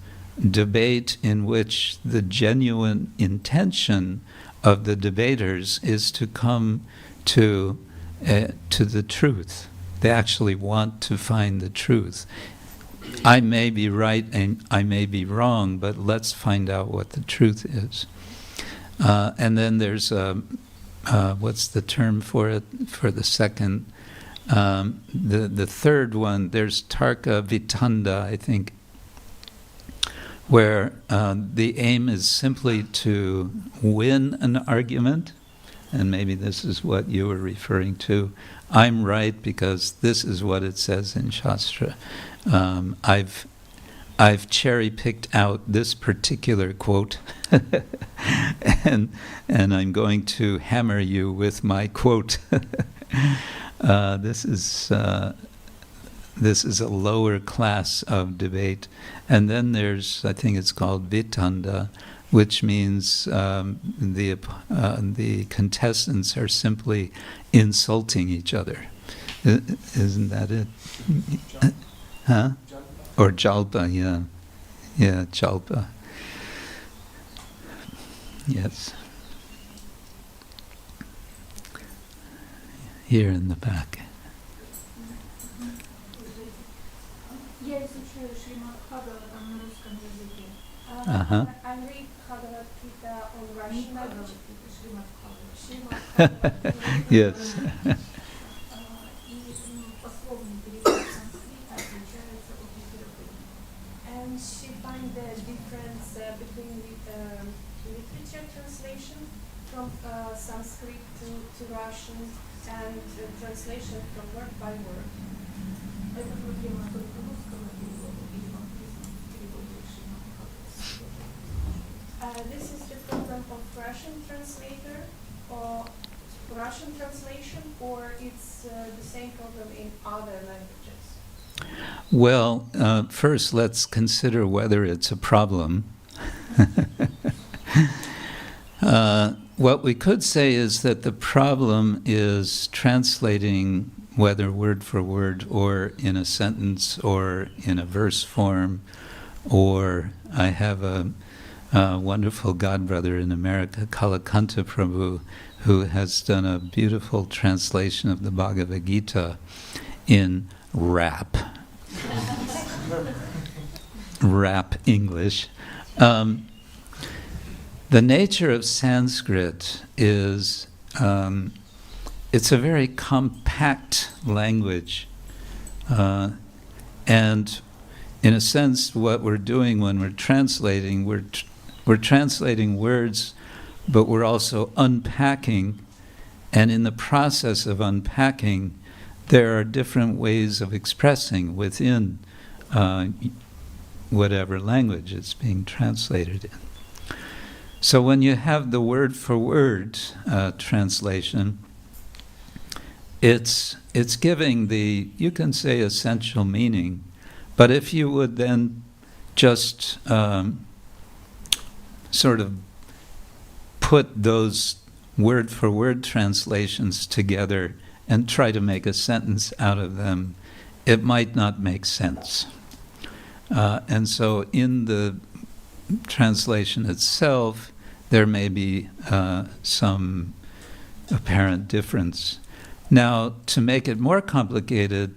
debate in which the genuine intention of the debaters is to come to the truth. They actually want to find the truth. I may be right and I may be wrong, but let's find out what the truth is. And then there's what's the term for it, for the second? The third one, there's Tarka Vitanda, I think, where the aim is simply to win an argument, and maybe this is what you were referring to. I'm right because this is what it says in Shastra. I've cherry-picked out this particular quote, and I'm going to hammer you with my quote. This is a lower class of debate. And then there's, I think it's called Vitanda, which means the contestants are simply insulting each other. Isn't that it? Huh? Or Jalpa, yeah. Yeah, Jalpa. Yes. Here in the back. Я изучаю Srimad-bhagavatam на русском языке. Uh-huh. I read Bhagavad Gita on Russian language. Yes. И пословный перевод санскрита отличается от литературы. And she find the difference between literature translation from Sanskrit to Russian and translation from word by word. Это проблема только русского перевода или в английском переводе Srimad-bhagavatam? This is the problem of Russian translator or Russian translation, or it's the same problem in other languages? Well, first let's consider whether it's a problem. what we could say is that the problem is translating, whether word for word or in a sentence or in a verse form, or I have a wonderful godbrother in America, Kalakanta Prabhu, who has done a beautiful translation of the Bhagavad Gita in rap. Rap English. The nature of Sanskrit is it's a very compact language, and in a sense what we're doing when we're translating, we're translating words, but we're also unpacking, and in the process of unpacking there are different ways of expressing within whatever language it's being translated in. So when you have the word-for-word translation, it's giving the, you can say, essential meaning, but if you would then just sort of put those word-for-word translations together and try to make a sentence out of them, it might not make sense. And so in the translation itself, there may be some apparent difference. Now, to make it more complicated,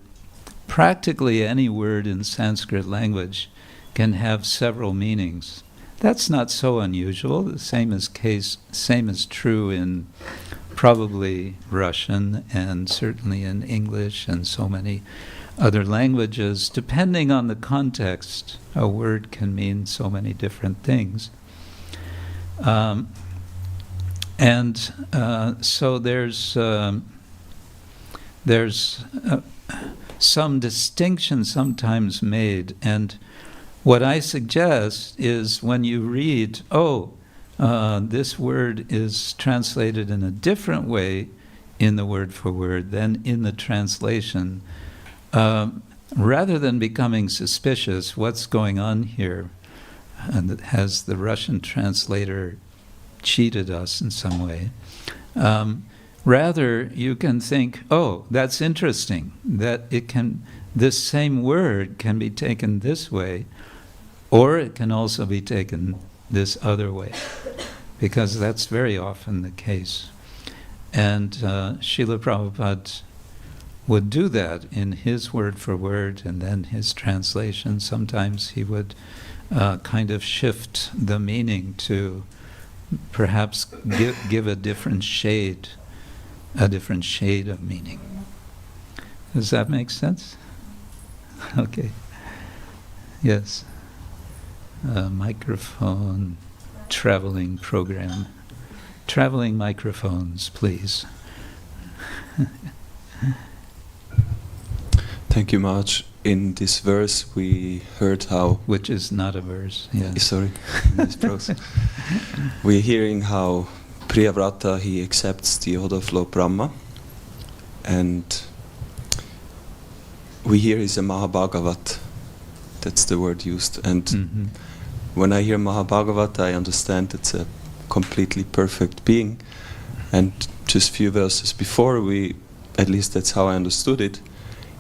practically any word in Sanskrit language can have several meanings. That's not so unusual. The same is true in probably Russian and certainly in English and so many other languages. Depending on the context, a word can mean so many different things. So there's some distinction sometimes made, and what I suggest is when you read, this word is translated in a different way in the word for word than in the translation, rather than becoming suspicious, what's going on here? And has the Russian translator cheated us in some way? Rather, you can think, that's interesting, that this same word can be taken this way, or it can also be taken this other way, because that's very often the case. And Srila Prabhupada would do that in his word for word and then his translation. Sometimes he would kind of shift the meaning to perhaps give a different shade of meaning. Does that make sense? Okay. Yes. Microphone, traveling program. Traveling microphones, please. Thank you much. In this verse we heard how... Which is not a verse, yeah. Sorry, in this process. We're hearing how Priyavrata, he accepts the order of Lord Brahma, and we hear he's a mahā-bhāgavato. That's the word used. And when I hear mahā-bhāgavato, I understand it's a completely perfect being. And just few verses before, at least that's how I understood it,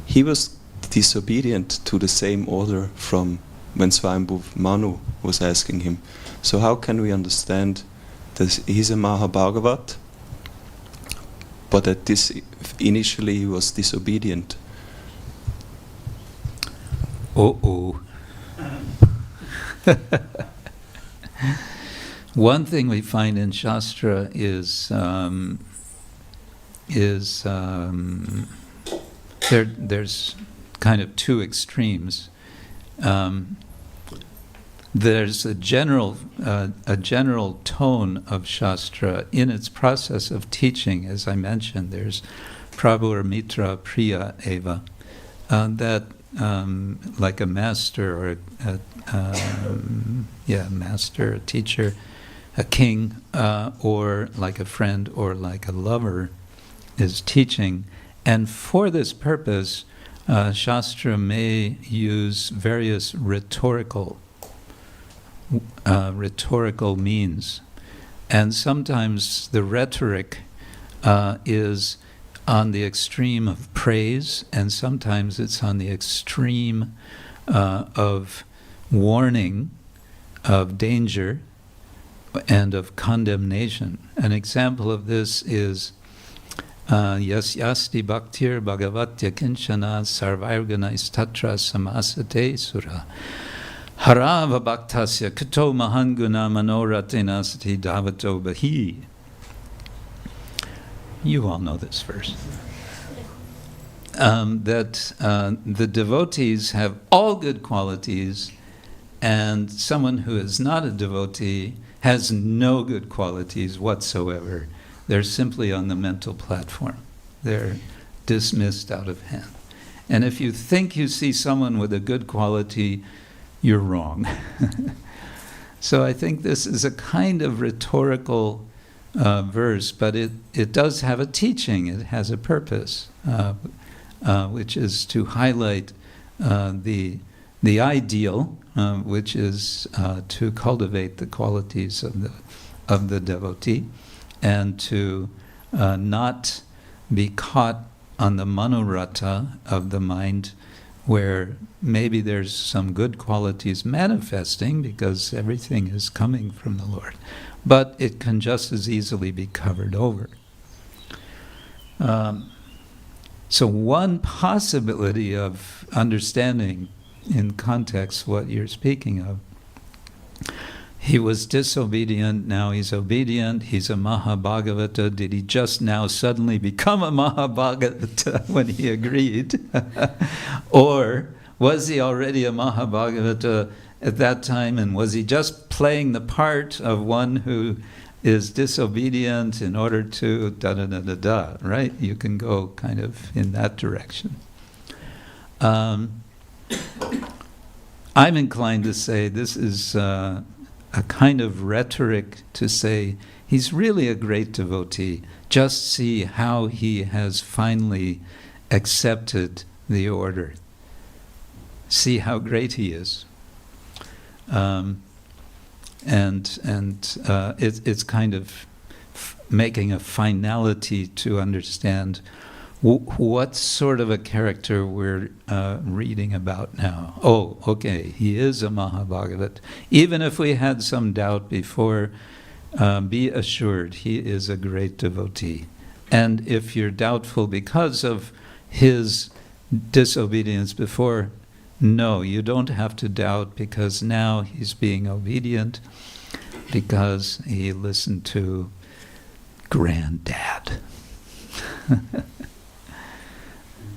he was disobedient to the same order from when Swayambhuv Manu was asking him. So how can we understand that he's a mahā-bhāgavato, but that initially he was disobedient? One thing we find in Shastra is there's kind of two extremes. There's a general tone of Shastra in its process of teaching. As I mentioned, there's Prabhu or Mitra Priya Eva, that like a master or master, a teacher, a king, or like a friend or like a lover is teaching. And for this purpose, Shastra may use various rhetorical means. And sometimes the rhetoric is on the extreme of praise, and sometimes it's on the extreme of warning, of danger, and of condemnation. An example of this is Yasyasti bhaktir bhagavatya kinchana sarvairganais tatra samasate sura harava bhaktasya kato mahanguna manoratenasati davato bahi. You all know this verse. That the devotees have all good qualities, and someone who is not a devotee has no good qualities whatsoever. They're simply on the mental platform. They're dismissed out of hand. And if you think you see someone with a good quality, you're wrong. So I think this is a kind of rhetorical verse, but it does have a teaching. It has a purpose, which is to highlight the ideal, which is to cultivate the qualities of the devotee, and to not be caught on the manorata of the mind, where maybe there's some good qualities manifesting because everything is coming from the Lord, but it can just as easily be covered over. So one possibility of understanding in context what you're speaking of, he was disobedient, now he's obedient, he's a mahā-bhāgavato. Did he just now suddenly become a mahā-bhāgavato when he agreed? Or was he already a mahā-bhāgavato at that time, and was he just playing the part of one who is disobedient in order to da-da-da-da-da, right? You can go kind of in that direction. I'm inclined to say this is a kind of rhetoric to say he's really a great devotee. Just see how he has finally accepted the order. See how great he is. It's kind of making a finality to understand what sort of a character we're reading about now. Oh, okay, he is a mahā-bhāgavato. Even if we had some doubt before, be assured he is a great devotee. And if you're doubtful because of his disobedience before, no, you don't have to doubt, because now he's being obedient because he listened to Granddad.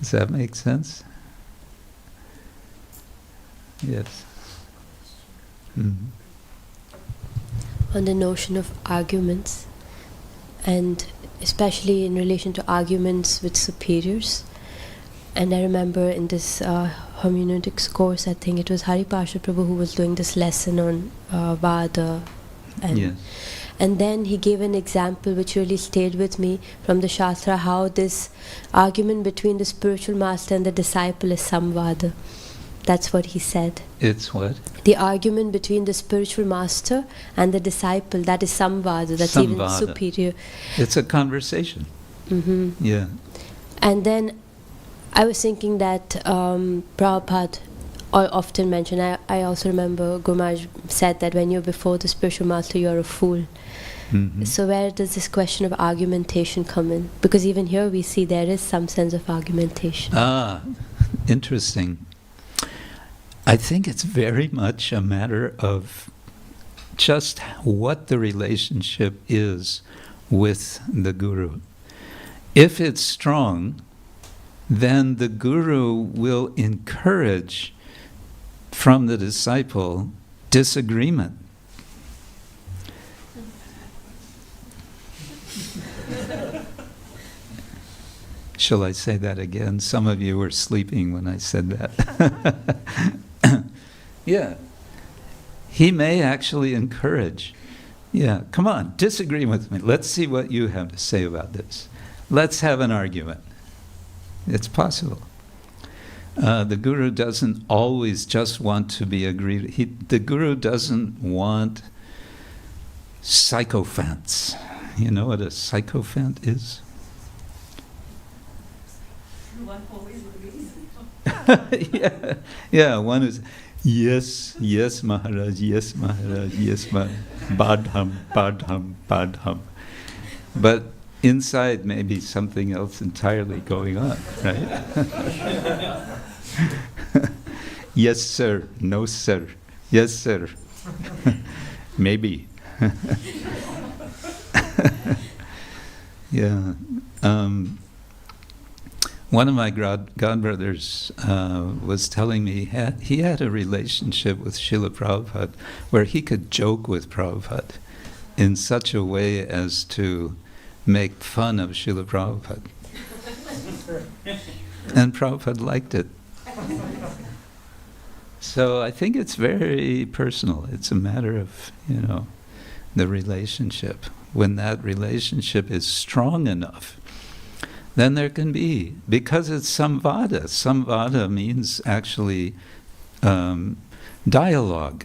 Does that make sense? Yes. Mm-hmm. On the notion of arguments, and especially in relation to arguments with superiors. And I remember in this hermeneutics course, I think it was Hari Parsha Prabhu who was doing this lesson on Vada. And, Yes. and then he gave an example which really stayed with me from the Shastra, how this argument between the spiritual master and the disciple is samvada. That's what he said. It's what? The argument between the spiritual master and the disciple, that is samvada, that's even Samvada. superior. It's a conversation. Mm-hmm. Yeah. And then I was thinking that Prabhupada often mentioned, I also remember Guru Maharaj said that when you're before the spiritual master, you're a fool. Mm-hmm. So where does this question of argumentation come in? Because even here we see there is some sense of argumentation. Ah, interesting. I think it's very much a matter of just what the relationship is with the Guru. If it's strong, then the Guru will encourage from the disciple disagreement. Shall I say that again? Some of you were sleeping when I said that. Yeah. He may actually encourage. Yeah, come on, disagree with me. Let's see what you have to say about this. Let's have an argument. It's possible. The Guru doesn't always just want to be agreed. The Guru doesn't want sycophants. You know what a sycophant is? yeah, one is, yes, Maharaj, yes, Maharaj, yes, Maharaj, bāḍham, bāḍham, bāḍham. But inside maybe something else entirely going on, right? Yes, sir, no, sir, yes, sir, maybe. Yeah. One of my godbrothers was telling me he had a relationship with Srila Prabhupada where he could joke with Prabhupada in such a way as to make fun of Srila Prabhupada. And Prabhupada liked it. So I think it's very personal. It's a matter of, the relationship. When that relationship is strong enough, then there can be, because it's samvada. Samvada means actually dialogue.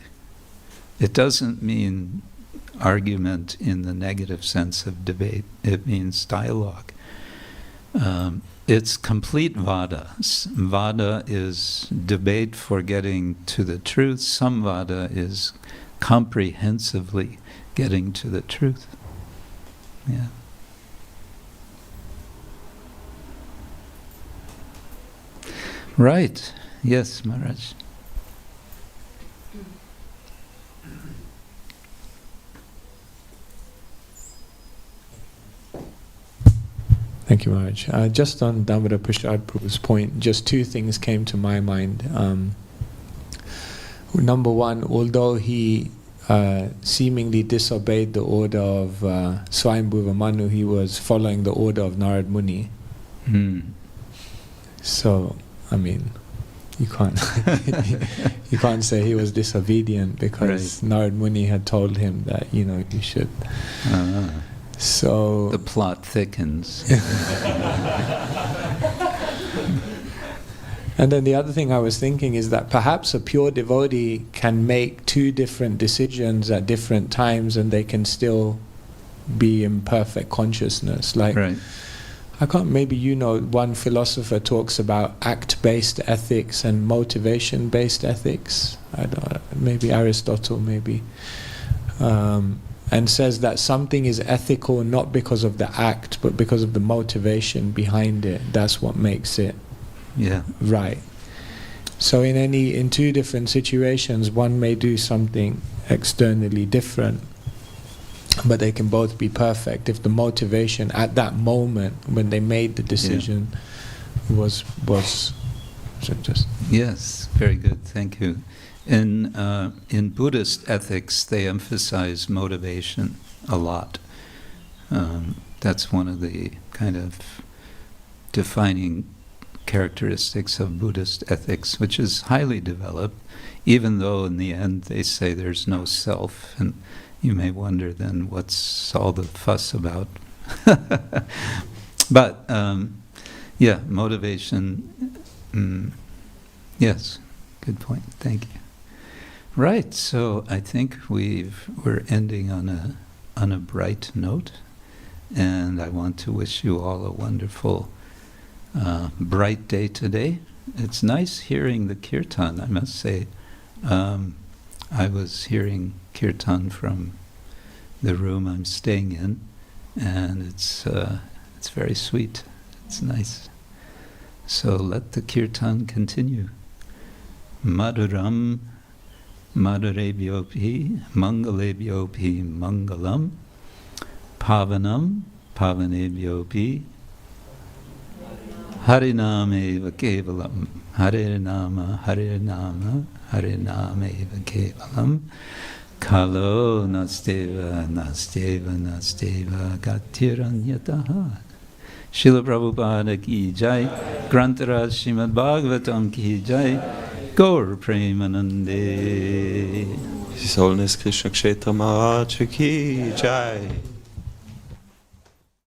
It doesn't mean argument in the negative sense of debate. It means dialogue. It's complete vada. Vada is debate for getting to the truth. Samvada is comprehensively getting to the truth. Yeah. Right. Yes, Maharaj. Thank you, Maharaj. Just on Damodar Prasad Prabhu's point, just two things came to my mind. Number one, although he seemingly disobeyed the order of Swayambhuva Manu, he was following the order of Narad Muni. So, I mean, you can't you can't say he was disobedient because Narad Muni had told him that you should. So the plot thickens. And then the other thing I was thinking is that perhaps a pure devotee can make two different decisions at different times, and they can still be in perfect consciousness. Like, maybe one philosopher talks about act-based ethics and motivation-based ethics. I don't know, maybe Aristotle, maybe. And says that something is ethical not because of the act, but because of the motivation behind it. That's what makes it right. So in two different situations, one may do something externally different, but they can both be perfect if the motivation at that moment when they made the decision was just. Yes, very good. Thank you. In Buddhist ethics, they emphasize motivation a lot. That's one of the kind of defining characteristics of Buddhist ethics, which is highly developed, even though in the end they say there's no self, and you may wonder then what's all the fuss about. But motivation, yes, good point, thank you. Right, so I think we're ending on a bright note, and I want to wish you all a wonderful bright day today. It's nice hearing the kirtan, I must say. I was hearing kirtan from the room I'm staying in, and it's very sweet. It's nice. So let the kirtan continue. Madhuram Madhurebhyopi Mangalebhyopi Mangalam Pavanam Pavanebhyopi Harinameva Kevalam Harinama Harinama Harinameva Kevalam Kalo Nasteva Nasteva Nasteva Gatiranyataha. Srila Prabhupada ki jai, Grantaraj Srimad-bhagavatam ki jai, Gaur Premanande. His Holiness Krishna Kshetra Maharaj ki jai.